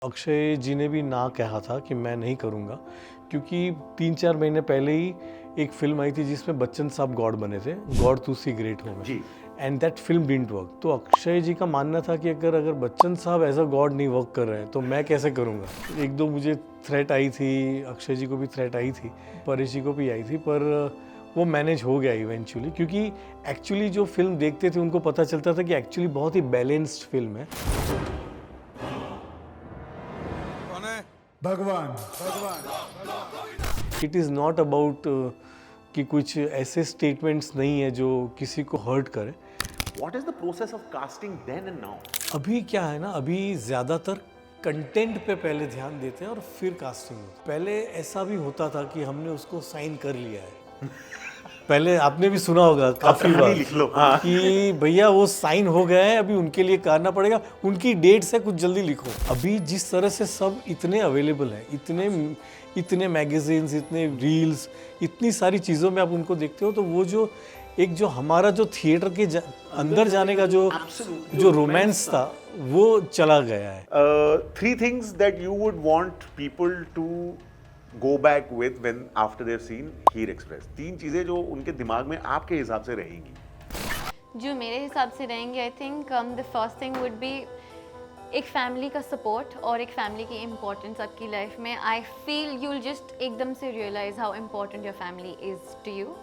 अक्षय जी ने भी ना कहा था कि मैं नहीं करूँगा, क्योंकि 3-4 महीने पहले ही एक फिल्म आई थी जिसमें बच्चन साहब गॉड बने थे, गॉड तू सी ग्रेट हो जी। And that film didn't work. तो अक्षय जी का मानना था कि अगर बच्चन साहब एज अ गॉड नहीं वर्क कर रहे हैं तो मैं कैसे करूँगा। एक दो मुझे थ्रेट आई थी, अक्षय जी को भी थ्रेट आई थी, परेश जी को भी आई थी, पर वो मैनेज हो गया इवेंचुअली, क्योंकि एक्चुअली जो फिल्म देखते थे उनको पता चलता था कि एक्चुअली बहुत ही बैलेंस्ड फिल्म है। भगवान इट इज़ नॉट अबाउट कि कुछ ऐसे स्टेटमेंट्स नहीं है जो किसी को हर्ट करे। What is the process of casting then and now? अभी क्या है ना, अभी ज़्यादातर कंटेंट पे पहले ध्यान देते हैं और फिर कास्टिंग होती है। पहले ऐसा भी होता था कि हमने उसको साइन कर लिया है। पहले आपने भी सुना होगा काफी कहानी बार लिख लो, हाँ। कि भैया वो साइन हो गए हैं, अभी उनके लिए करना पड़ेगा, उनकी डेट से कुछ जल्दी लिखो। अभी जिस तरह से सब इतने अवेलेबल हैं, इतने मैगजीन्स, इतने रील्स, इतनी सारी चीज़ों में आप उनको देखते हो, तो वो जो हमारा जो थिएटर के अंदर जाने का जो रोमांस था वो चला गया है। 3 things that you would want people to go back with when after they've seen Heer Express. 3 चीजें जो उनके दिमाग में आपके हिसाब से रहेंगी। जो मेरे हिसाब से रहेंगे, I think the first thing would be एक फैमिली का सपोर्ट और एक फैमिली की इम्पोर्टेंस आपकी लाइफ में। I feel you will just एकदम से realise how important your family is to you.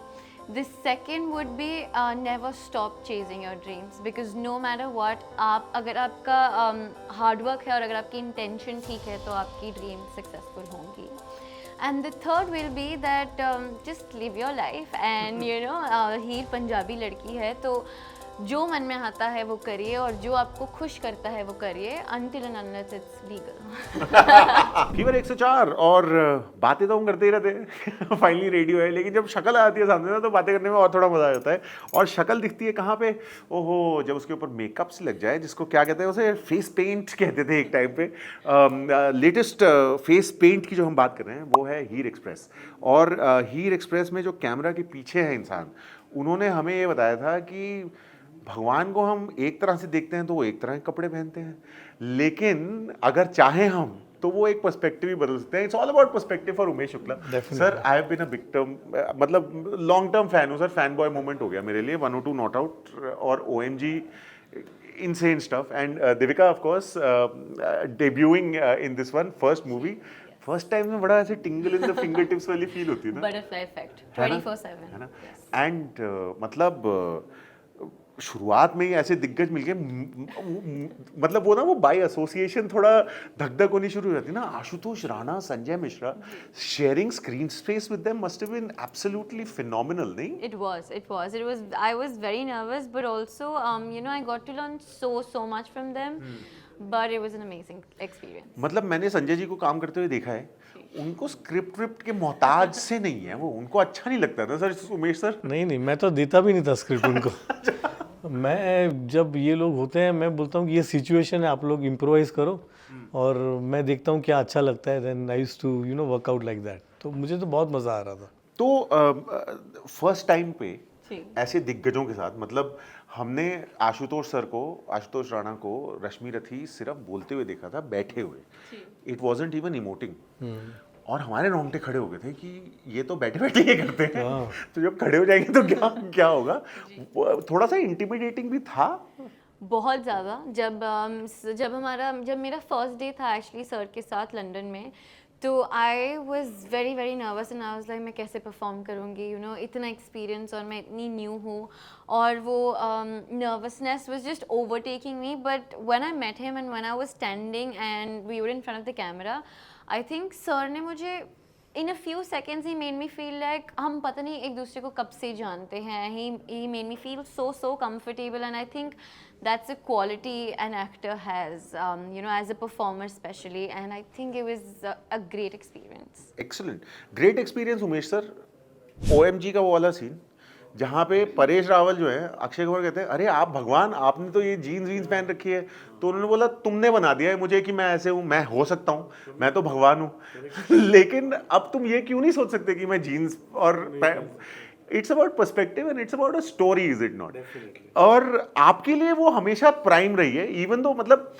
The second would be never stop chasing your dreams, because no matter what, आप अगर आपका हार्ड वर्क है और अगर आपकी इंटेंशन ठीक है तो आपकी ड्रीम सक्सेसफुल होंगी। And the third will be that just live your life and you know हीर पंजाबी लड़की है तो जो मन में आता है वो करिए और जो आपको खुश करता है वो करिए, until and unless it's legal। Fever 104 और बातें तो हम करते ही रहते हैं। फाइनली रेडियो है, लेकिन जब शक्ल आती है सामने ना तो बातें करने में और थोड़ा मजा आता है। और शक्ल दिखती है कहाँ पे? ओहो, जब उसके ऊपर मेकअप्स लग जाए, जिसको क्या कहते हैं, उसे फेस पेंट कहते थे एक टाइम पे। लेटेस्ट फेस पेंट की जो हम बात कर रहे हैं वो है हीर एक्सप्रेस। और हीर एक्सप्रेस में जो कैमरा के पीछे है इंसान, उन्होंने हमें ये बताया था कि भगवान को हम एक तरह से देखते हैं तो वो एक तरह के कपड़े पहनते हैं, लेकिन अगर चाहें हम तो वो एक पर्सपेक्टिव ही बदल सकते हैं। It's all about perspective for Umesh Shukla. Sir, I have been a big term, मतलब लॉन्ग टर्म फैन हूँ सर। फैन बॉय मोमेंट हो गया मेरे लिए 102 नॉट आउट और OMG, insane stuff, and Devika of course debuting in this one, first movie, first time में बड़ा ऐसे टिंगल इन द फिंगर टिप्स वाली फील होती है ना, बटरफ्लाई इफेक्ट 24/7 है ना। एंड मतलब शुरुआत में ही ऐसे दिग्गज मिल गए, मतलब वो ना, वो बाय एसोसिएशन थोड़ा धक धक होनी शुरू हो जाती है ना। Ashutosh Rana, Sanjay Mishra, sharing screen space with them must have been absolutely phenomenal, नहीं? It was. I was very nervous, but also, you know, I got to learn so much from them. But it was an amazing experience. मतलब मैंने संजय जी को काम करते हुए देखा है, उनको स्क्रिप्ट विप्ट के मोहताज से नहीं है वो, उनको अच्छा नहीं लगता था सर। उमेश सर? नहीं, मैं तो देता भी नहीं था स्क्रिप्ट उनको। मैं जब ये लोग होते हैं, मैं बोलता हूँ कि ये सिचुएशन है, आप लोग इम्प्रोवाइज करो और मैं देखता हूँ क्या अच्छा लगता है, then I used to you know work out like that. तो मुझे तो बहुत मज़ा आ रहा था। तो फर्स्ट टाइम पे जी। ऐसे दिग्गजों के साथ, मतलब हमने आशुतोष राणा को, रश्मि रथी सिर्फ बोलते हुए देखा था, बैठे हुए। It wasn't even emoting. और हमारे रोंगटे खड़े हो गए थे कि ये तो बैठे बैठे ये करते हैं, तो जब खड़े हो जाएंगे तो क्या होगा। थोड़ा सा इंटिमिडेटिंग भी था बहुत ज़्यादा। जब मेरा फर्स्ट डे था एक्चुअली सर के साथ लंदन में, तो I was very nervous and I was like मैं कैसे परफॉर्म करूँगी, यू नो, इतना एक्सपीरियंस और मैं इतनी न्यू हूँ, और वो nervousness was just overtaking me. But when I met him and when I was standing and we were in front of the camera, I think sir ने मुझे इन अ फ्यू सेकेंड्स ही made me feel like हम पता नहीं एक दूसरे को कब से जानते हैं। ही made me feel so comfortable, and I think that's a quality an actor has, you know, as a performer especially, and I think it was a great experience. Excellent, great experience. Umesh sir, OMG का वो वाला scene जहाँ पे परेश रावल जो है, अक्षय कुमार कहते हैं, अरे आप भगवान, आपने तो ये जीन्स पहन रखी है, तो उन्होंने बोला तुमने बना दिया है मुझे कि मैं ऐसे हूँ, मैं हो सकता हूँ, मैं तो भगवान हूँ। लेकिन अब तुम ये क्यों नहीं सोच सकते कि मैं जीन्स और it's about perspective and it's about a story, is it not? और आपके लिए वो हमेशा प्राइम रही है, इवन दो, मतलब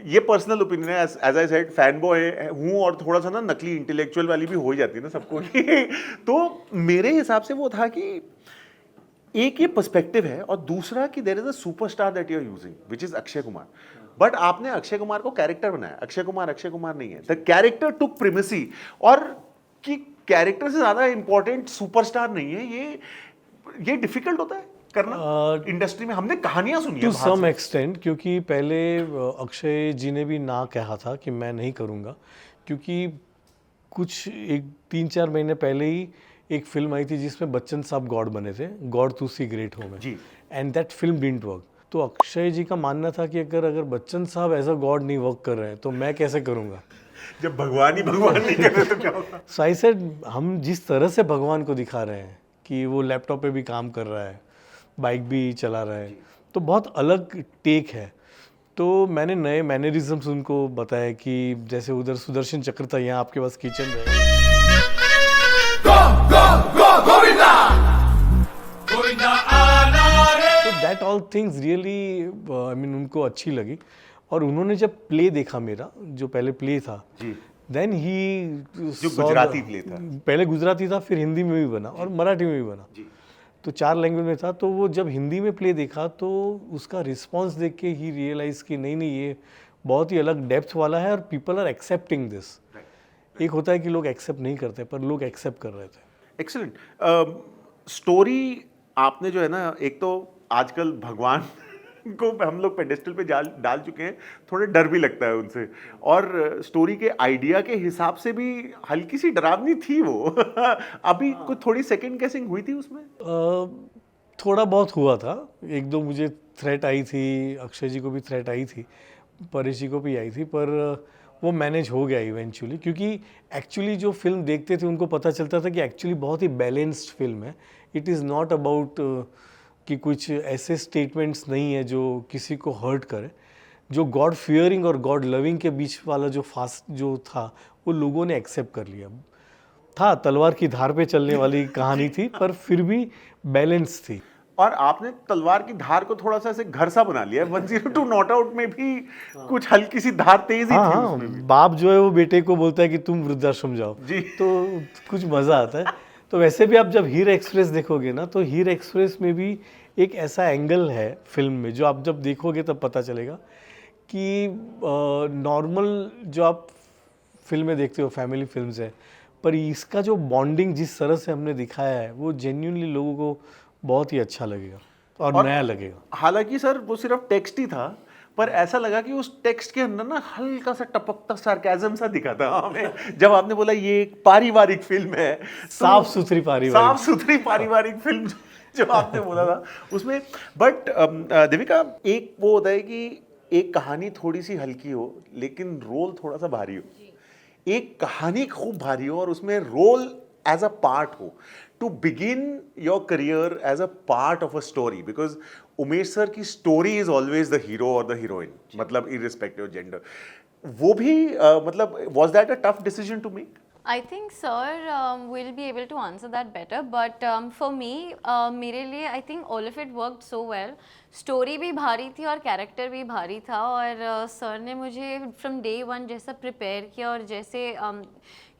ये पर्सनल ओपिनियन है, as I said fan boy हूँ और थोड़ा सा ना नकली इंटेलेक्चुअल वाली भी हो ही जाती है ना सबको की तो मेरे हिसाब से वो था कि एक ये पर्सपेक्टिव है और दूसरा कि there is a superstar that you are using which is Akshay Kumar, but आपने अक्षय कुमार को कैरेक्टर बनाया, अक्षय कुमार नहीं है, द कैरेक्टर टुक प्रीमेसी, और कि कैरेक्टर से ज्यादा इंपॉर्टेंट सुपरस्टार नहीं है, ये डिफिकल्ट होता है करना इंडस्ट्री में। हमने कहानियां सुनी टू है सम एक्सटेंट, क्योंकि पहले अक्षय जी ने भी ना कहा था कि मैं नहीं करूँगा, क्योंकि कुछ 3-4 महीने पहले ही एक फिल्म आई थी जिसमें बच्चन साहब गॉड बने थे, गॉड टू सी ग्रेट होम में, जी। And that film didn't work. तो अक्षय जी का मानना था कि अगर बच्चन साहब एज अ गॉड नहीं वर्क कर रहे हैं तो मैं कैसे करूँगा। जब भगवान ही भगवान नहीं कर रहे तो क्या होगा। सो आई सेड हम जिस तरह से भगवान को दिखा रहे हैं कि वो लैपटॉप पे भी काम कर रहा है, बाइक भी चला रहा है, तो बहुत अलग टेक है। तो मैंने नए मैनरिज्म्स उनको बताया कि जैसे उधर सुदर्शन चक्र था, यहाँ आपके पास किचन है, तो that all things really I mean उनको अच्छी लगी। और उन्होंने जब प्ले देखा मेरा, जो पहले प्ले था, जी। देन ही जो गुजराती प्ले था, पहले गुजराती था, फिर हिंदी में भी बना और मराठी में भी बना, जी। तो 4 लैंग्वेज में था। तो वो जब हिंदी में प्ले देखा तो उसका रिस्पॉन्स देख के ही रियलाइज कि नहीं ये बहुत ही अलग डेप्थ वाला है और पीपल आर एक्सेप्टिंग दिस। एक होता है कि लोग एक्सेप्ट नहीं करते, पर लोग एक्सेप्ट कर रहे थे। Excellent story. आपने जो है ना, एक तो आजकल भगवान को हम लोग पेडेस्टल पे डाल चुके हैं, थोड़े डर भी लगता है उनसे, और स्टोरी के आइडिया के हिसाब से भी हल्की सी डरावनी थी वो अभी कुछ थोड़ी सेकंड गेसिंग हुई थी उसमें? थोड़ा बहुत हुआ था, 1-2 मुझे थ्रेट आई थी, अक्षय जी को भी थ्रेट आई थी, परेश जी को भी आई थी, पर वो मैनेज हो गया इवेंचुअली, क्योंकि एक्चुअली जो फिल्म देखते थे उनको पता चलता था कि एक्चुअली बहुत ही बैलेंस्ड फिल्म है। इट इज़ नॉट अबाउट कि कुछ ऐसे स्टेटमेंट्स नहीं है जो किसी को हर्ट करे। जो गॉड फियरिंग और गॉड लविंग के बीच वाला जो फास्ट जो था वो लोगों ने एक्सेप्ट कर लिया था। तलवार की धार पे चलने वाली कहानी थी, पर फिर भी बैलेंस थी। और आपने तलवार की धार को थोड़ा सा ऐसे घर सा बना लिया है। 102 नॉट आउट में भी कुछ हल्की सी धार तेज ही थी उसमें भी। बाप जो है वो बेटे को बोलता है कि तुम वृद्धाश्रम जाओ जी। तो कुछ मज़ा आता है। तो वैसे भी आप जब हीर एक्सप्रेस देखोगे ना, तो हीर एक्सप्रेस में भी एक ऐसा एंगल है फिल्म में जो आप जब देखोगे तब पता चलेगा कि नॉर्मल जो आप फिल्में देखते हो फैमिली फिल्म्स है, पर इसका जो बॉन्डिंग जिस तरह से हमने दिखाया है वो जेन्युइनली लोगों को बहुत ही अच्छा लगेगा और नया लगेगा। हालांकि सर वो सिर्फ टेक्स्ट ही था, पर ऐसा लगा कि उस टेक्स्ट के अंदर ना हल्का सा टपकता सार्केज्म सा दिखा था हमें जब आपने बोला ये एक पारिवारिक फिल्म है, साफ सुथरी पारिवारिक फिल्म जो आपने बोला था उसमें। बट देविका, एक वो होता है कि एक कहानी थोड़ी सी हल्की हो लेकिन रोल थोड़ा सा भारी हो, एक कहानी खूब भारी हो और उसमें रोल एज अ पार्ट हो। To begin your career as a part of a story, because Umesh sir की story is always the hero और द हीरोइन, मतलब इररिस्पेक्टिव ऑफ जेंडर। वो भी मतलब was that a tough decision to make? I think sir will be able to answer that better, but for me, मेरे लिए I think all of it worked so well. Story भी भारी थी और character भी भारी था, और सर ने मुझे फ्रॉम डे 1 जैसा प्रिपेयर किया और जैसे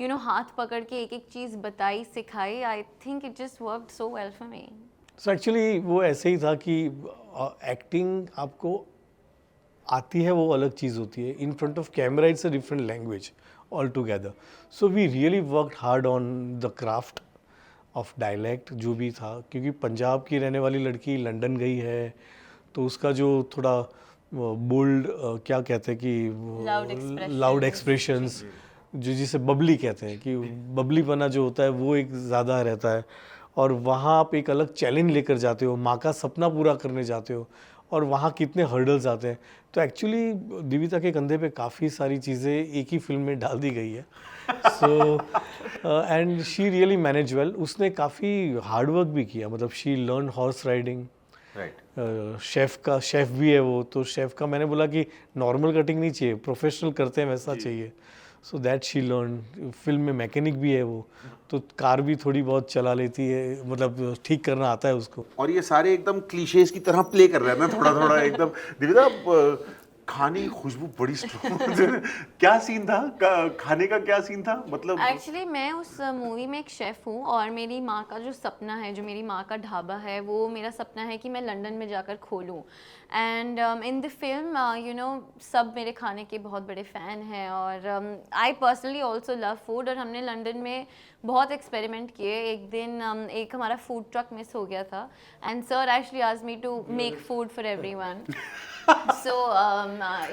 यू नो हाथ पकड़ के एक एक चीज़ बताई सिखाई, I think it just worked so well for me. So actually वो ऐसे ही था कि एक्टिंग आपको आती है वो अलग चीज़ होती है, in front of camera it's a different language all together. So we really worked hard on the craft of dialect जो भी था, क्योंकि पंजाब की रहने वाली लड़की लंदन गई है तो उसका जो थोड़ा बोल्ड क्या कहते हैं कि लाउड एक्सप्रेशंस जो जिसे बबली कहते हैं कि बबलीपना जो होता है वो एक ज़्यादा रहता है, और वहाँ आप एक अलग चैलेंज लेकर जाते हो, माँ का सपना पूरा करने जाते हो और वहाँ कितने हर्डल्स आते हैं। तो एक्चुअली दिविता के कंधे पे काफ़ी सारी चीज़ें एक ही फिल्म में डाल दी गई है। So and she really manage well. उसने काफ़ी हार्ड वर्क भी किया, मतलब she learn horse riding, chef भी है वो, तो शेफ़ का मैंने बोला कि नॉर्मल कटिंग नहीं चाहिए, प्रोफेशनल करते हैं वैसा चाहिए। So that she learn. Film में मैकेनिक भी है वो, तो कार भी थोड़ी बहुत चला लेती है, मतलब ठीक करना आता है उसको। और ये सारे एकदम क्लीशेज की तरह प्ले कर रहे हैं ना थोड़ा थोड़ा एकदम। दिविता, खाने की खुशबू बड़ी स्ट्रॉन्ग क्या सीन था खाने का क्या सीन था मतलब एक्चुअली मैं उस मूवी में एक शेफ़ हूँ और मेरी माँ का जो सपना है, जो मेरी माँ का ढाबा है, वो मेरा सपना है कि मैं लंदन में जाकर खोलूँ। And in the film you know सब मेरे खाने के बहुत बड़े फ़ैन हैं और I personally also love food. और हमने लंदन में बहुत एक्सपेरिमेंट किए। एक दिन एक हमारा फूड ट्रक मिस हो गया था and sir actually asked me to make food for everyone. So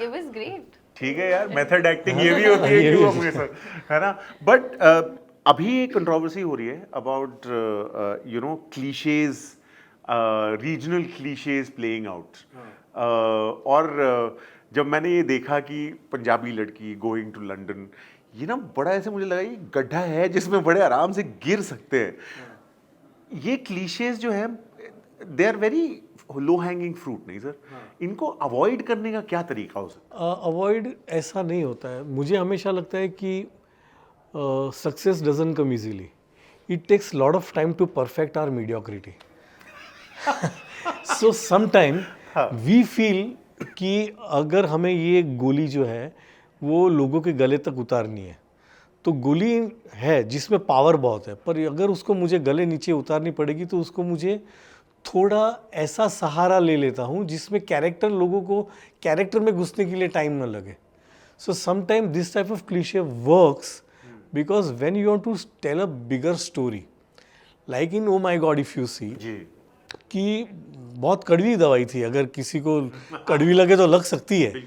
it was great. ठीक है यार मेथड एक्टिंग ये भी होती है क्यों हमेशा है ना बट अभी एक कंट्रोवर्सी हो रही है about you know clichés regional clichés playing out और जब मैंने ये देखा कि पंजाबी लड़की गोइंग टू लंदन ये ना बड़ा ऐसे मुझे लगा ये गड्ढा है जिसमें बड़े आराम से गिर सकते हैं ये क्लीशेज जो है they are very low hanging fruit नहीं सर इनको अवॉइड करने का क्या तरीका हो सकता अवॉइड ऐसा नहीं होता है। मुझे हमेशा लगता है कि success doesn't come easily, it takes lot of time to perfect our mediocrity. So sometime we feel कि अगर हमें ये गोली जो है वो लोगों के गले तक उतारनी है तो गोली है जिसमें पावर बहुत है, पर अगर उसको मुझे गले नीचे उतारनी पड़ेगी तो उसको मुझे थोड़ा ऐसा सहारा ले लेता हूँ जिसमें कैरेक्टर लोगों को कैरेक्टर में घुसने के लिए टाइम ना लगे। So sometime this type of cliche works because when you want to tell a bigger story like in oh my god if you see जी कि बहुत कड़वी दवाई थी, अगर किसी को कड़वी लगे तो लग सकती है,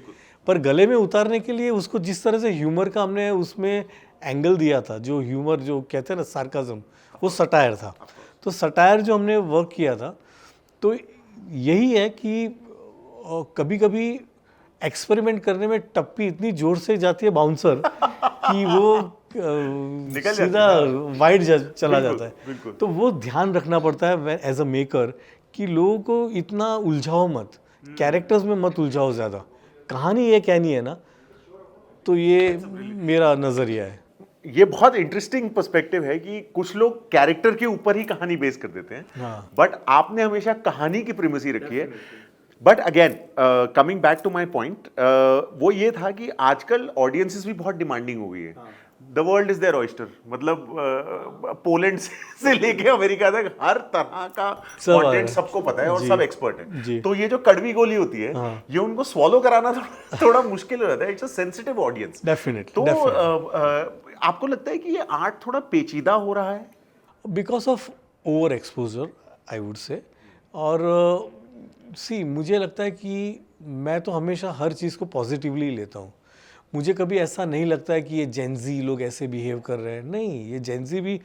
पर गले में उतारने के लिए उसको जिस तरह से ह्यूमर का हमने उसमें एंगल दिया था, जो ह्यूमर जो कहते हैं ना सार्काज्म, वो सटायर था। तो सटायर जो हमने वर्क किया था तो यही है कि कभी कभी एक्सपेरिमेंट करने में टप्पी इतनी जोर से जाती है बाउंसर कि वो सीधा वाइड चला जाता है। तो वो ध्यान रखना पड़ता है एज अ मेकर कि लोगों को इतना उलझाओ मत, कैरेक्टर्स में मत उलझाओ ज़्यादा, कहानी ये कहनी है ना। तो ये मेरा नज़रिया है। ये बहुत इंटरेस्टिंग पर्सपेक्टिव है कि कुछ लोग कैरेक्टर के ऊपर ही कहानी बेस कर देते हैं बट आपने हमेशा कहानी की प्रीमिसी रखी है। But again coming back to my point वो ये था कि आजकल ऑडियंसेस भी बहुत डिमांडिंग हो गई है। The world is their oyster, मतलब पोलैंड से लेके अमेरिका तक हर तरह का कंटेंट सबको पता है और सब एक्सपर्ट है। तो ये जो कड़वी गोली होती है ये उनको स्वॉलो कराना थोड़ा मुश्किल हो जाता है। It's a sensitive audience definitely. तो आपको लगता है कि ये आर्ट थोड़ा पेचीदा हो रहा है because of over exposure I would say. और सी मुझे लगता है कि मैं तो हमेशा हर चीज़ को पॉजिटिवली लेता हूँ। मुझे कभी ऐसा नहीं लगता है कि ये जेनजी लोग ऐसे बिहेव कर रहे हैं, नहीं, ये जेनजी भी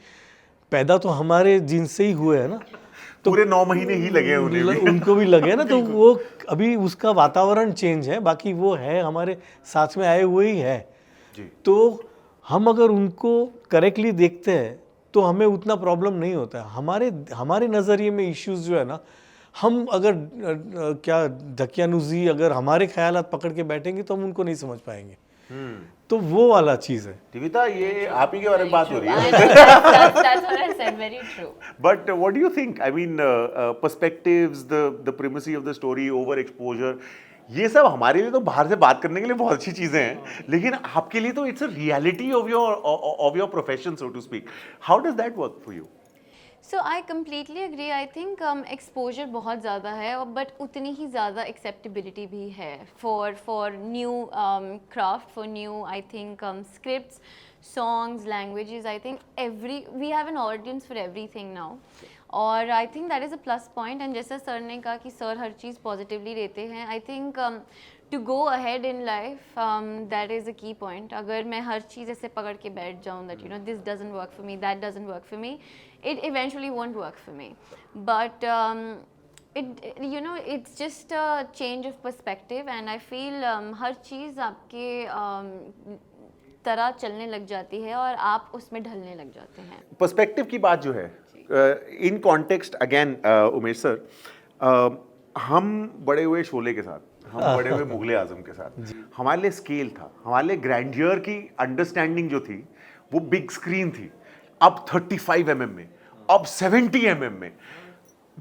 पैदा तो हमारे जिन से ही हुए हैं ना, तो पूरे 9 महीने ही लगे हैं उन्हें भी। उनको भी लगे ना, तो वो अभी उसका वातावरण चेंज है, बाकी वो है हमारे साथ में आए हुए ही है जी। तो हम अगर उनको करेक्टली देखते हैं तो हमें उतना प्रॉब्लम नहीं होता है। हमारे नज़रिए में इश्यूज जो है ना, हम अगर क्या धकियानुजी अगर हमारे ख्यालात पकड़ के बैठेंगे तो हम उनको नहीं समझ पाएंगे। तो वो वाला चीज़ है। दिविता ये आप ही के बारे में बात हो रही है। That's what I said, very true. But what do you think? I mean, perspectives, the primacy of the story, overexposure, ये सब हमारे लिए तो बाहर से बात करने के लिए बहुत अच्छी चीजें हैं, लेकिन आपके लिए तो it's a reality of your profession, so to speak. How does that work for you? So I completely agree. I think exposure बहुत ज़्यादा है और but उतनी ही ज़्यादा acceptability भी है for new craft, for new I think scripts, songs, languages. I think we have an audience for everything now. और I think that is a plus point. And जैसा सर ने कहा कि सर हर चीज़ पॉजिटिवली लेते हैं, I think to go ahead in life that is a key point. अगर मैं हर चीज़ ऐसे पकड़ के बैठ जाऊँ that you know this doesn't work for me, that doesn't work for me, it eventually won't work for me. But you know it's just a change of perspective and I feel हर चीज़ आपके तरह चलने लग जाती है और आप उसमें ढलने लग जाते हैं। पर्सपेक्टिव की बात जो है in context again Umesh sir, हम बड़े हुए शोले के साथ, हम बड़े हुए मुगले आजम के साथ, हमारे लिए स्केल था, हमारे लिए ग्रैंडियर की अंडरस्टैंडिंग जो थी वो बिग स्क्रीन थी। अब 35 mm में, अब 70 mm में,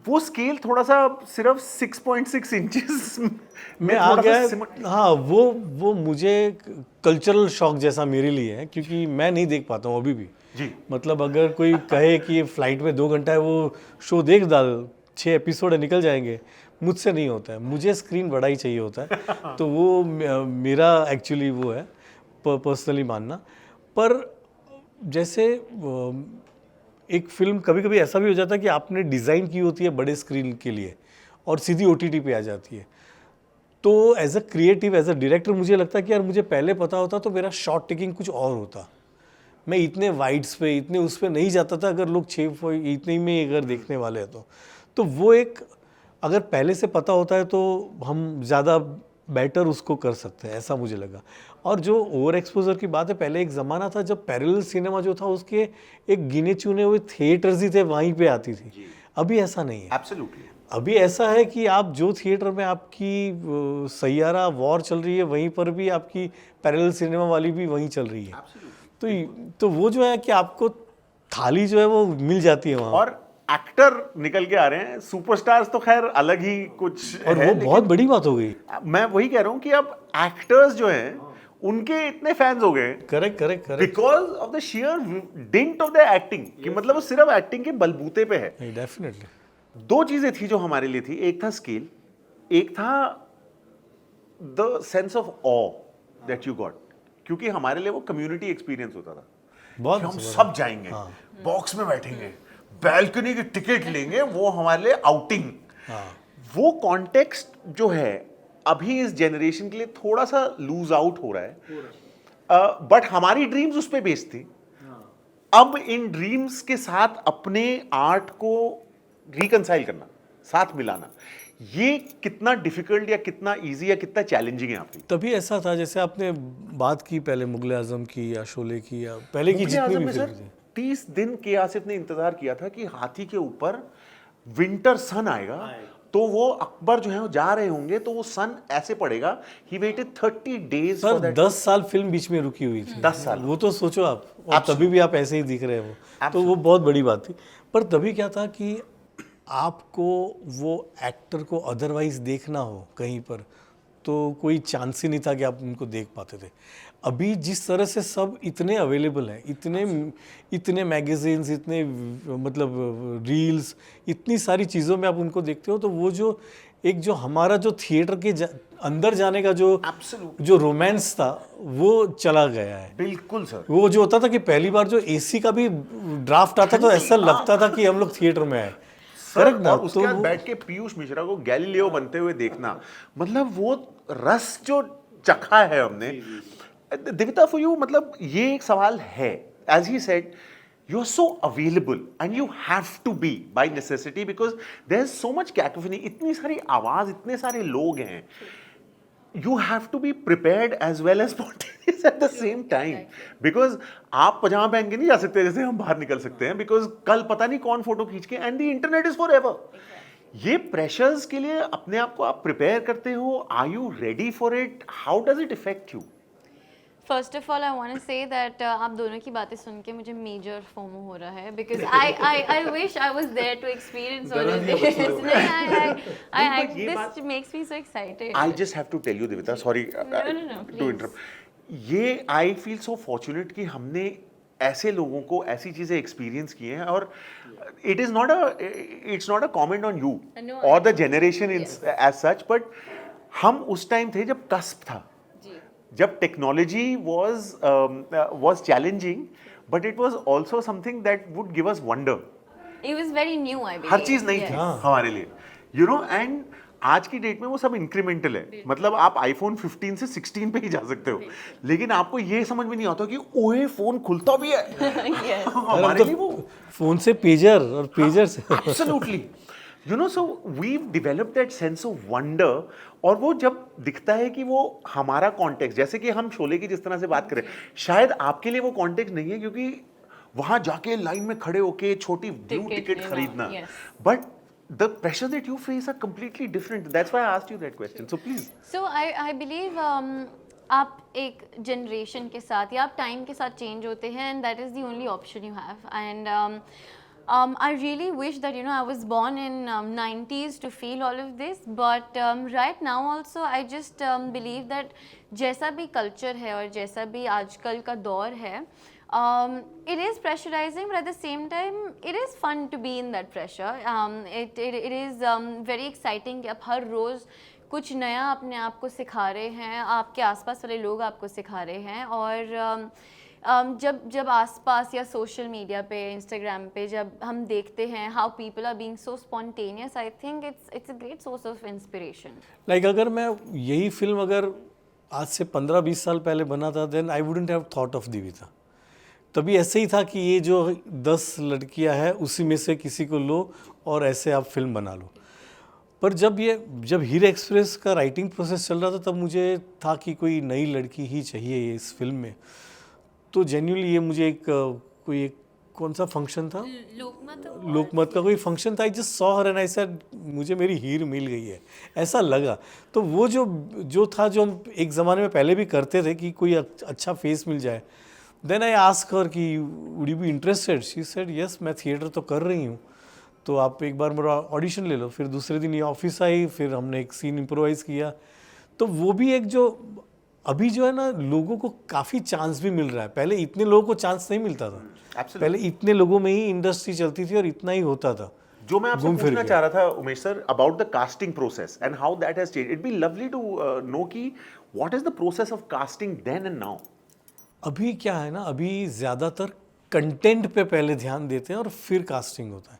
वो स्केल थोड़ा सा सिर्फ 6.6 इंचेस में आ गया। हाँ, वो मुझे कल्चरल शॉक जैसा मेरे लिए है, क्योंकि मैं नहीं देख पाता हूँ अभी भी जी। मतलब अगर कोई कहे कि फ्लाइट में 2 घंटा है वो शो देख डाल, 6 एपिसोड है निकल जाएंगे, मुझसे नहीं होता है, मुझे स्क्रीन बड़ा ही चाहिए होता है। तो वो मेरा एक्चुअली वो है पर्सनली मानना। पर जैसे एक फिल्म कभी कभी ऐसा भी हो जाता है कि आपने डिज़ाइन की होती है बड़े स्क्रीन के लिए और सीधी OTT पे आ जाती है, तो as a creative, as a director मुझे लगता है कि यार मुझे पहले पता होता तो मेरा शॉट टेकिंग कुछ और होता, मैं इतने वाइड्स पे इतने उस पे नहीं जाता था अगर लोग 6 इतने में अगर देखने वाले हैं तो वो एक अगर पहले से पता होता है तो हम ज़्यादा बेटर उसको कर सकते हैं, ऐसा मुझे लगा। और जो ओवर एक्सपोजर की बात है, पहले एक ज़माना था जब पैरेलल सिनेमा जो था उसके एक गिने चुने हुए थिएटर्स ही थे, वहीं पे आती थी। अभी ऐसा नहीं है। एब्सोल्युटली। अभी ऐसा है कि आप जो थिएटर में आपकी सैयारा वॉर चल रही है वहीं पर भी आपकी पैरेलल सिनेमा वाली भी वहीं चल रही है। तो वो जो है कि आपको थाली जो है वो मिल जाती है वहाँ, और एक्टर निकल के आ रहे हैं, सुपरस्टार्स तो खैर अलग ही कुछ और है, वो बहुत बड़ी बात हो गई। मैं वही कह रहा हूँ कि अब एक्टर्स जो हैं उनके इतने फैंस हो गए correct correct correct, because of the shear didn't of the acting, कि मतलब वो सिर्फ एक्टिंग के बलबूते पे है। डेफिनेटली। 2 चीजें थी जो हमारे लिए थी, एक था स्केल, एक था the sense of awe that you got, क्योंकि हमारे लिए वो कम्युनिटी एक्सपीरियंस होता था बहुत कि हम सब जाएंगे, बॉक्स में बैठेंगे, बैल्कनी की टिकट लेंगे, वो हमारे लिए आउटिंग। वो कॉन्टेक्स्ट जो है अभी इस जनरेशन के लिए थोड़ा सा लूज आउट हो रहा है, बट हमारी ड्रीम्स उस पर बेस्ड थी। अब इन ड्रीम्स के साथ अपने आर्ट को रिकंसाइल करना, साथ मिलाना, ये कितना डिफिकल्ट या कितना इजी या कितना चैलेंजिंग है आपके लिए? तभी ऐसा था, जैसे आपने बात की पहले मुगले आजम की या शोले की या पहले की मुगले जितनी आजम भी में फिल्म सर थी, 30 दिन के आसिफ ने इंतजार किया था कि हाथी के ऊपर विंटर सन आएगा, तो वो अकबर जो है वो जा रहे होंगे तो वो सन ऐसे पड़ेगा। He waited 30 days for sir that. 10 साल फिल्म बीच में रुकी हुई थी। 10 साल। वो तो सोचो आप, और तभी भी आप ऐसे ही दिख रहे हो, तो वो बहुत बड़ी बात थी। पर तभी क्या था कि आपको वो एक्टर को अदरवाइज देखना हो कहीं पर तो कोई चांस ही नहीं था कि आप उनको देख पाते थे। अभी जिस तरह से सब इतने अवेलेबल हैं, इतने मैगजीन्स, इतने मतलब रील्स, इतनी सारी चीज़ों में आप उनको देखते हो, तो वो जो एक जो हमारा जो थिएटर के अंदर जाने का जो रोमांस था वो चला गया है। बिल्कुल सर। वो जो होता था कि पहली बार जो AC का भी ड्राफ्ट आता तो ऐसा लगता था कि हम लोग थिएटर में आए। करेक्ट ना? और उसके तो बाद बैठ के पीयूष मिश्रा को गैलीलियो बनते हुए देखना, मतलब वो रस जो चखा है हमने। दिव्यता, फॉर यू, मतलब ये एक सवाल है, as he said, you are so available and you have to be by necessity because there's so much cacophony, इतनी सारी आवाज, इतने सारे लोग हैं, you have to be prepared as well as spontaneous at the same time, because आप पजामा पहन के नहीं जा सकते जैसे हम बाहर निकल सकते हैं, because कल पता नहीं कौन फोटो खींच के, and the internet is forever। ये प्रेशर्स के लिए अपने आप को आप प्रिपेयर करते हो? Are you ready for it? How does it affect you? First of all I want to say that आप दोनों की बातें सुन के मुझे मेजर फोमो हो रहा है, because I wish I was there to experience all of this. This makes me so excited. I just have to tell you Divyata, sorry to interrupt, ये आई फील सो फॉर्चुनेट कि हमने ऐसे लोगों को ऐसी चीजें एक्सपीरियंस की हैं, और it's not a comment on you और the generation as such, but हम उस टाइम थे जब कस्प था, जब technology was challenging, but it was also something that would give us wonder. It was very new, I believe. हर चीज नहीं थी हमारे लिए, you know, and आज की डेट में वो सब इंक्रीमेंटल है। मतलब आप iPhone 15 से 16 पे ही जा सकते हो, लेकिन आपको ये समझ में नहीं आता कि ओए फोन खुलता भी है। हमारे लिए वो फोन से पेजर और पेजर से Absolutely. You know, so we've developed that sense of wonder, और वो जब दिखता है कि वो हमारा कॉन्टेक्स्ट, जैसे कि हम शोले की जिस तरह से बात करें, शायद आपके लिए वो कॉन्टेक्स्ट नहीं है क्योंकि वहां जाके लाइन में खड़े होके छोटी ब्लू टिकट खरीदना, but the pressure that you face are completely different. That's why I asked you that question. So please. So I believe आप एक जनरेशन के साथ या आप टाइम के साथ चेंज होते हैं, and that is the only option you have. And I really wish that I was born in 90s to feel all of this, but right now also I just believe that जैसा भी culture है और जैसा भी आजकल का दौर है, it is pressurizing, but at the same time it is fun to be in that pressure. It is very exciting कि आप हर रोज़ कुछ नया अपने आप को सिखा रहे हैं, आपके आसपास वाले लोग आपको सिखा रहे हैं, और जब आसपास या सोशल मीडिया पे, इंस्टाग्राम पे जब हम देखते हैं how people are being so spontaneous, I think it's a great source of inspiration. Like अगर मैं यही फिल्म अगर आज से 15-20 साल पहले बना था, then I wouldn't have thought of Divita. तभी ऐसे ही था कि ये जो 10 लड़कियां हैं उसी में से किसी को लो और ऐसे आप फिल्म बना लो. पर जब हीर एक्सप्रेस का राइटिंग प्रोसेस चल रहा था, तब मुझे था कि कोई नई लड़की ही चाहिए इस फिल्म में. तो जेन्युइनली ये मुझे कोई कौन सा फंक्शन था, लोकमत का कोई फंक्शन था, I just saw her and I said मुझे मेरी हीर मिल गई है, ऐसा लगा. तो वो जो था, जो हम एक ज़माने में पहले भी करते थे कि कोई अच्छा फेस मिल जाए. देन आई आस्क हर कि would you be interested. She said yes, मैं थिएटर तो कर रही हूँ, तो आप एक बार मेरा ऑडिशन ले लो. फिर दूसरे दिन ये ऑफिस आई, फिर हमने एक सीन इम्प्रोवाइज़ किया. तो वो भी एक जो अभी जो है ना, लोगों को काफ़ी चांस भी मिल रहा है. पहले इतने लोगों को चांस नहीं मिलता था. Absolutely. पहले इतने लोगों में ही इंडस्ट्री चलती थी और इतना ही होता था. जो मैं आपसे पूछना चाह रहा था Umesh sir, about the casting process and how that has changed. It be lovely to know कि what is the process of casting then and now. अभी क्या है ना, अभी ज़्यादातर कंटेंट पे पहले ध्यान देते हैं और फिर कास्टिंग होता है.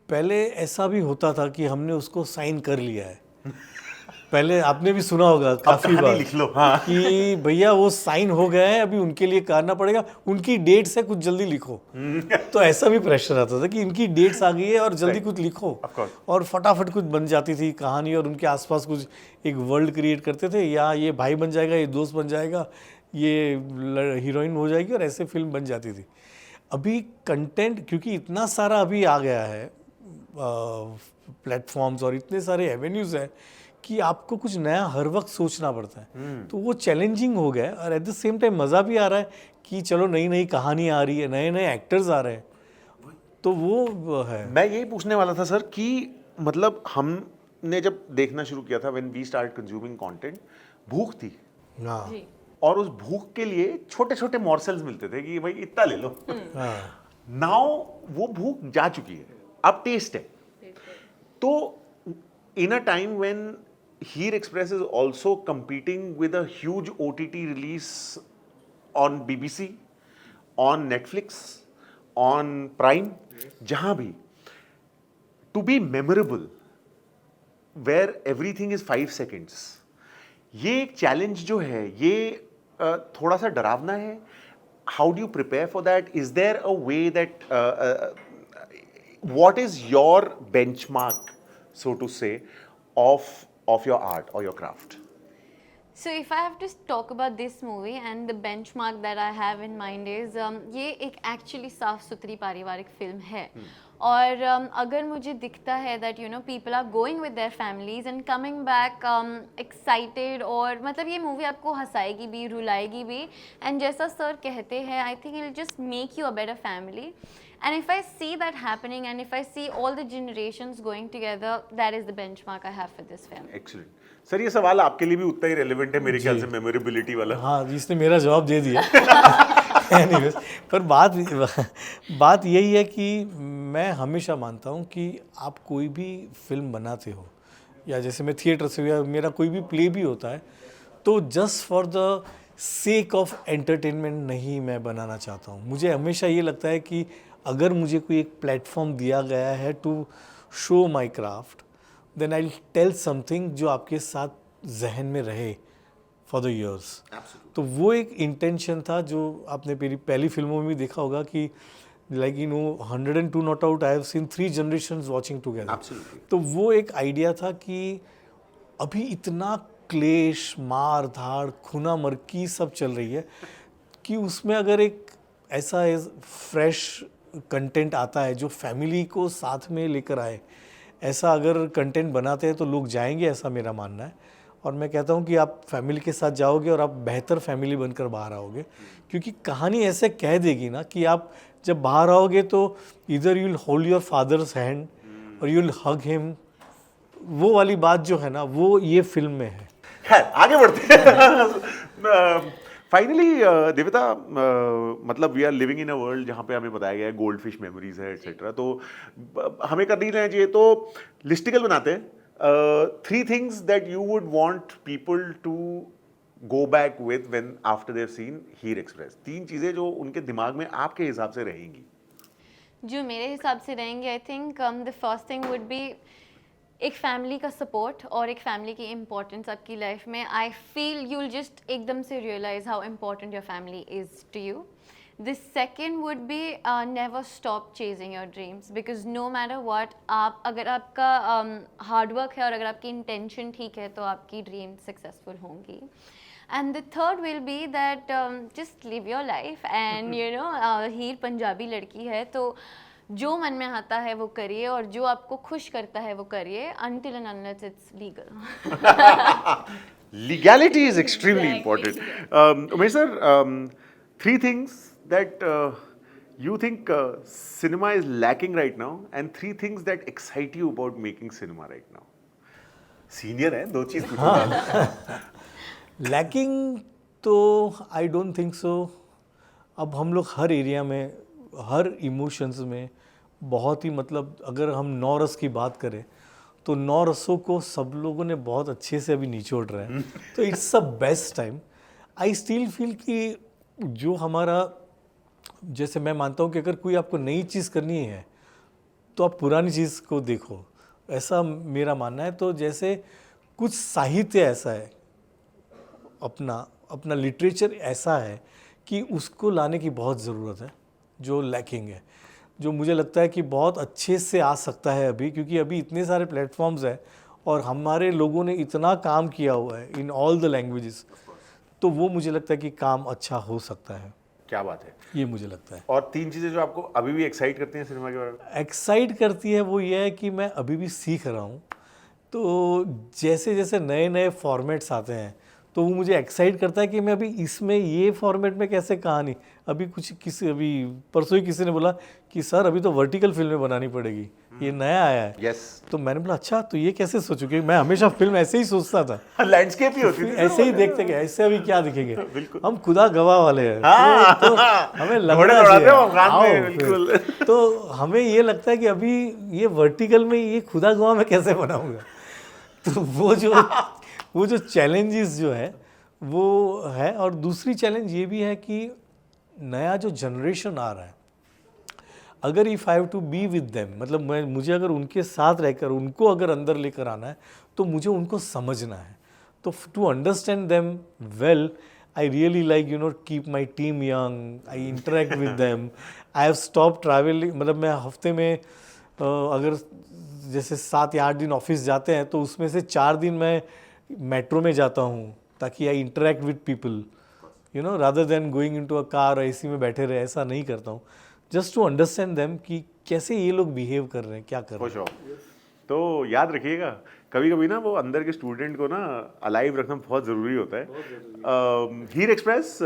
पहले ऐसा भी होता था कि हमने उसको साइन कर लिया है. पहले आपने भी सुना होगा काफ़ी बार लिख लो, हाँ. कि भैया वो साइन हो गए हैं, अभी उनके लिए करना पड़ेगा, उनकी डेट्स है, कुछ जल्दी लिखो. तो ऐसा भी प्रेशर आता था कि इनकी डेट्स आ गई है और जल्दी कुछ लिखो. और फटाफट कुछ बन जाती थी कहानी, और उनके आसपास कुछ एक वर्ल्ड क्रिएट करते थे. या ये भाई बन जाएगा, ये दोस्त बन जाएगा, ये हीरोइन हो जाएगी, और ऐसे फिल्म बन जाती थी. अभी कंटेंट क्योंकि इतना सारा अभी आ गया है, प्लेटफॉर्म्स और इतने सारे एवेन्यूज़ हैं कि आपको कुछ नया हर वक्त सोचना पड़ता है. तो वो चैलेंजिंग हो गया है, और एट द सेम टाइम मज़ा भी आ रहा है कि चलो नई नई कहानी आ रही है, नए नए एक्टर्स आ रहे हैं. तो वो है. मैं यही पूछने वाला था सर कि मतलब हमने जब देखना शुरू किया था, when we start consuming content, भूख थी. हाँ. और उस भूख के लिए छोटे छोटे मॉर्सल्स मिलते थे कि भाई इतना ले लो. नाउ वो भूख जा चुकी है, अब टेस्ट है. तो in a time when Heer express is also competing with a huge OTT release on BBC, on Netflix, on Prime, जहाँ भी, to be memorable, where everything is 5 seconds, ये एक चैलेंज जो है, ये थोड़ा सा डरावना है. How do you prepare for that? Is there a way that, what is your benchmark, so to say, of your art or your craft? So if I have to talk about this movie, and the benchmark that I have in mind is ये एक actually साफ सुथरी पारिवारिक film है. और अगर मुझे दिखता है that people are going with their families and coming back excited, और मतलब ये मूवी आपको हंसाएगी भी, रुलाएगी भी, and जैसा सर कहते हैं, I think it will just make you a better family. And if I see that happening, and if I see all the generations going together, that is the benchmark I have for this film. Excellent. Sir ये सवाल आपके लिए भी उतना ही relevant है मेरे ख्याल से, मेमोरेबिलिटी वाला. हाँ, जिसने मेरा जवाब दे दिया. Anyways, पर बात यही है कि मैं हमेशा मानता हूँ कि आप कोई भी फिल्म बनाते हो, या जैसे मैं थिएटर से, या मेरा कोई भी प्ले भी होता है, तो just for the sake of entertainment नहीं मैं बनाना चाहता हूँ. मुझे हमेशा ये लगता है कि अगर मुझे कोई एक प्लेटफॉर्म दिया गया है to show my craft, then I tell something जो आपके साथ जहन में रहे फॉर द ईयर्स. तो वो एक इंटेंशन था जो आपने मेरी पहली फिल्मों में भी देखा होगा कि like 102 not out, I have seen 3 generations watching together. तो वो एक आइडिया था कि अभी इतना क्लेश, मार धाड़, खूना मरकी सब चल रही है कि उसमें अगर एक ऐसा फ्रेश कंटेंट आता है जो फैमिली को साथ में लेकर आए, ऐसा अगर कंटेंट बनाते हैं तो लोग जाएंगे, ऐसा मेरा मानना है. और मैं कहता हूँ कि आप फैमिली के साथ जाओगे और आप बेहतर फैमिली बनकर बाहर आओगे, क्योंकि कहानी ऐसे कह देगी ना कि आप जब बाहर आओगे तो इधर you will hold your fathers hand और यू विल हग हिम, वो वाली बात जो है ना वो ये फिल्म में है। खैर आगे बढ़ते हैं। फाइनली देविता, मतलब we are living in a world जहाँ पे हमें बताया गया है गोल्ड फिश मेमोरीज है एक्सेट्रा, तो हमें कर नहीं लेना चाहिए, तो लिस्टिकल बनाते हैं। 3 things that you would want people to go back with when after they've seen Heer express. 3 चीजें जो उनके दिमाग में आपके हिसाब से रहेंगी। जो मेरे हिसाब से रहेंगे, I think the first thing would be एक फैमिली का सपोर्ट और एक फैमिली की इम्पोर्टेंस आपकी लाइफ में। I feel you will just एकदम से realise how important your family is to you. The second would be never stop chasing your dreams, because no matter what, आप अगर आपका हार्ड वर्क है और अगर आपकी इंटेंशन ठीक है तो आपकी ड्रीम सक्सेसफुल होंगी। And the third will be that just live your life and you know, Heer Punjabi लड़की है तो जो मन में आता है वो करिए और जो आपको खुश करता है वो करिए, until and unless it's legal. Legality is extremely important. Umesh sir, 3 things that you think cinema is lacking right now, and 3 things that excite you about making cinema right now. Senior है, 2 चीज पूछूंगा। Lacking तो I don't think so. अब हम लोग हर area में, हर emotions में बहुत ही, मतलब अगर हम 9 रस की बात करें तो 9 रसों को सब लोगों ने बहुत अच्छे से अभी निचोड़ रहे हैं। तो it's a best time. I still feel कि जो हमारा, जैसे मैं मानता हूँ कि अगर कोई आपको नई चीज़ करनी है तो आप पुरानी चीज़ को देखो, ऐसा मेरा मानना है। तो जैसे कुछ साहित्य ऐसा है, अपना लिटरेचर ऐसा है कि उसको लाने की बहुत ज़रूरत है, जो लैकिंग है, जो मुझे लगता है कि बहुत अच्छे से आ सकता है अभी, क्योंकि अभी इतने सारे प्लेटफॉर्म्स हैं और हमारे लोगों ने इतना काम किया हुआ है इन ऑल द लैंग्वेजेस, तो वो मुझे लगता है कि काम अच्छा हो सकता है। क्या बात है, ये मुझे लगता है। और 3 चीजें जो आपको अभी भी एक्साइट करती हैं सिनेमा के बारे में? एक्साइट करती है वो ये है कि मैं अभी भी सीख रहा हूँ, तो जैसे जैसे नए नए फॉर्मेट्स आते हैं तो वो मुझे एक्साइट करता है कि मैं अभी इसमें ये फॉर्मेट में कैसे कहानी, अभी अभी परसों ही किसी ने बोला कि सर अभी तो वर्टिकल फिल्में बनानी पड़ेगी, ये नया आया है। यस। तो मैंने बोला अच्छा, तो ये कैसे सोचोगे? मैं हमेशा फिल्म ऐसे ही सोचता था, लैंडस्केप ही होती थी, ऐसे ही देखते गए, ऐसे अभी क्या दिखेंगे, हम खुदा गवाह वाले हैं। तो हमें लगना चाहिए, तो हमें ये लगता है कि अभी ये वर्टिकल में ये खुदा गवाह मैं कैसे बनाऊंगा। तो वो जो चैलेंजेस जो है वो है। और दूसरी चैलेंज ये भी है कि नया जो जनरेशन आ रहा है, अगर if I have to be with them, मतलब मुझे अगर उनके साथ रहकर उनको अगर अंदर लेकर आना है तो मुझे उनको समझना है। तो to understand them well, I really like you know keep my team young, I interact with them, I have stop travelling. मतलब मैं हफ्ते में अगर जैसे 7 या 8 दिन ऑफिस जाते हैं तो उसमें से 4 दिन मैं मेट्रो में जाता हूँ ताकि आई interact with people, you know, rather than going into a car AC में बैठे रहे, ऐसा नहीं करता हूँ। जस्ट टू अंडरस्टैंड देम कि कैसे ये लोग बिहेव कर रहे हैं, क्या कर रहे हैं। तो याद रखिएगा, कभी कभी ना वो अंदर के स्टूडेंट को ना अलाइव रखना बहुत ज़रूरी होता है। हीर एक्सप्रेस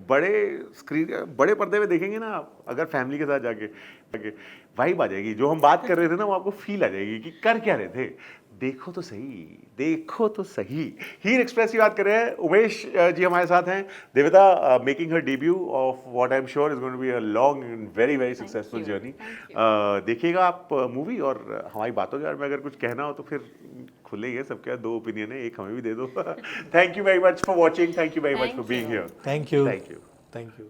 बड़े स्क्रीन, बड़े पर्दे पे देखेंगे ना आप, अगर फैमिली के साथ जाके वाइब आ जाएगी। जो हम बात कर रहे थे ना वो आपको फील आ जाएगी कि कर क्या रहे थे, देखो तो सही। हीर एक्सप्रेस की बात कर रहे हैं, उमेश जी हमारे साथ हैं। Devita making her debut of what I am sure is going to be a long and very very successful journey. देखिएगा आप मूवी, और हमारी बातों के बारे में अगर कुछ कहना हो तो फिर खुले ही है, सबके 2 ओपिनियन है, एक हमें भी दे दो। Thank you very much for watching, thank you very much for being here. Thank you. Thank you.